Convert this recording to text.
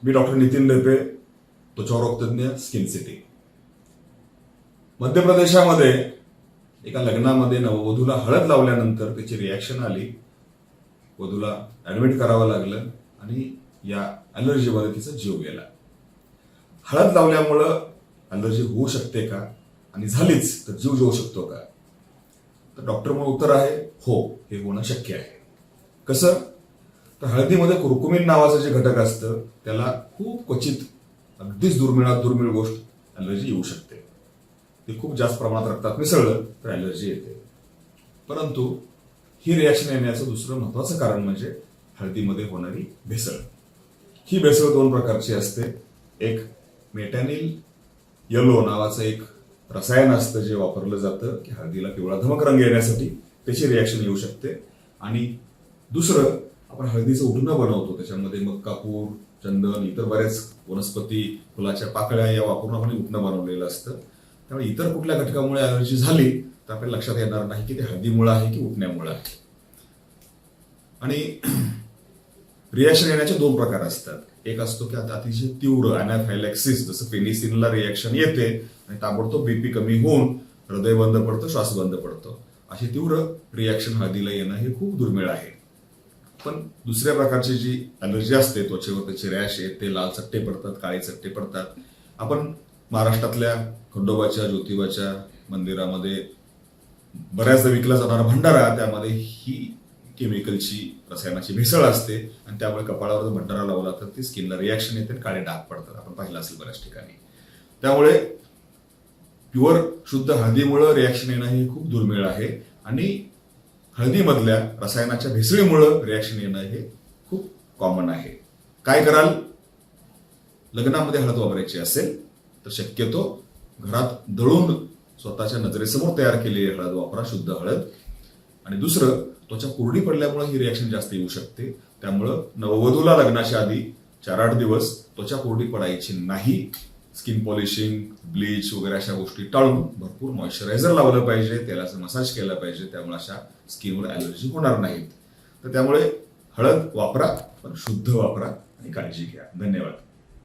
मी doctor Nitin लेपे, त्वचारोग तज्ञ, skin city. मध्य प्रदेशामध्ये एका लग्नामध्ये नववधूला हळद लावल्यानंतर त्याची रिॲक्शन आली. वधूला ऍडमिट करावं लागलं आणि या ॲलर्जीमध्ये तिचा जीव गेला. हळद लावल्यामुळं ॲलर्जी होऊ शकते का, आणि झालीच तर जीव जाऊ शकतो का? तर डॉक्टर म्हणून उत्तर आहे हो, हे होणं शक्य आहे. कसं? तर हळदीमध्ये कुर्कुमिन नावाचं जे घटक असतं त्याला खूप क्वचित, अगदीच दुर्मिळात दुर्मिळ गोष्ट ॲलर्जी येऊ शकते. ते खूप जास्त प्रमाणात रक्तात मिसळलं तर ॲलर्जी येते. परंतु ही रिॲक्शन येण्याचं दुसरं महत्वाचं कारण म्हणजे हळदीमध्ये होणारी भेसळ. ही भेसळ दोन प्रकारची असते. एक मेटॅनिल येलो नावाचं एक रसायन असतं जे वापरलं जातं की हळदीला पिवळा धमक रंग येण्यासाठी, त्याची रिॲक्शन येऊ शकते. आणि दुसरं, आपण हळदीचं उटणं बनवतो, त्याच्यामध्ये मग कापूर, चंदन, इतर बऱ्याच वनस्पती, फुलाच्या पाकळ्या या वापरून आपण उटणं बनवलेलं असतं. त्यामुळे इतर कुठल्या घटकामुळे ॲलर्जी झाली तर आपल्याला लक्षात येणार नाही की ते हळदीमुळे आहे की उटण्यामुळे आहे. आणि रिॲक्शन येण्याचे दोन प्रकार असतात. एक असतो की आता अतिशय तीव्र अनाफायलॅक्सिस, जसं पेनिसिनला रिॲक्शन येते आणि ताबडतोब बीपी कमी होऊन हृदय बंद पडतं, श्वास बंद पडतो. अशी तीव्र रिॲक्शन हळदीला येणं हे खूप दुर्मिळ आहे. पण दुसऱ्या प्रकारची जी ॲलर्जी असते, त्वचेवर त्याचे रॅश आहेत, ते लाल चट्टे पडतात, काळे चट्टे पडतात. आपण महाराष्ट्रातल्या खंडोबाच्या, ज्योतिबाच्या मंदिरामध्ये बऱ्याचदा विकला जाणारा भंडारा, त्यामध्ये ही केमिकलची, रसायनाची भेसळ असते आणि त्यामुळे कपाळावर भंडारा लावला तर ती स्किनला रिॲक्शन येते, काळे डाग पडतात. आपण पाहिलं असेल बऱ्याच ठिकाणी. त्यामुळे प्युअर शुद्ध हळदीमुळे रिॲक्शन येणं हे खूप दुर्मिळ आहे आणि हळदीमधल्या रसायनाच्या भेसळीमुळे रिॲक्शन येणं हे खूप कॉमन आहे. काय कराल? लग्नामध्ये हळद वापरायची असेल तर शक्यतो घरात दळून स्वतःच्या नजरेसमोर तयार केलेली हळद वापरा, शुद्ध हळद. आणि दुसरं, त्वचा कोरडी पडल्यामुळे ही रिॲक्शन जास्त येऊ शकते. त्यामुळं नववधूला लग्नाच्या आधी 4-8 दिवस त्वचा कोरडी पडायची नाही. स्किन पॉलिशिंग, ब्लीच वगैरे अशा गोष्टी टाळून भरपूर मॉइश्चरायझर लावलं पाहिजे, तेलाचा मसाज केला पाहिजे. त्यामुळे अशा स्किनवर ॲलर्जी होणार नाहीत. तर त्यामुळे हळद वापरा, पण शुद्ध वापरा आणि काळजी घ्या. धन्यवाद.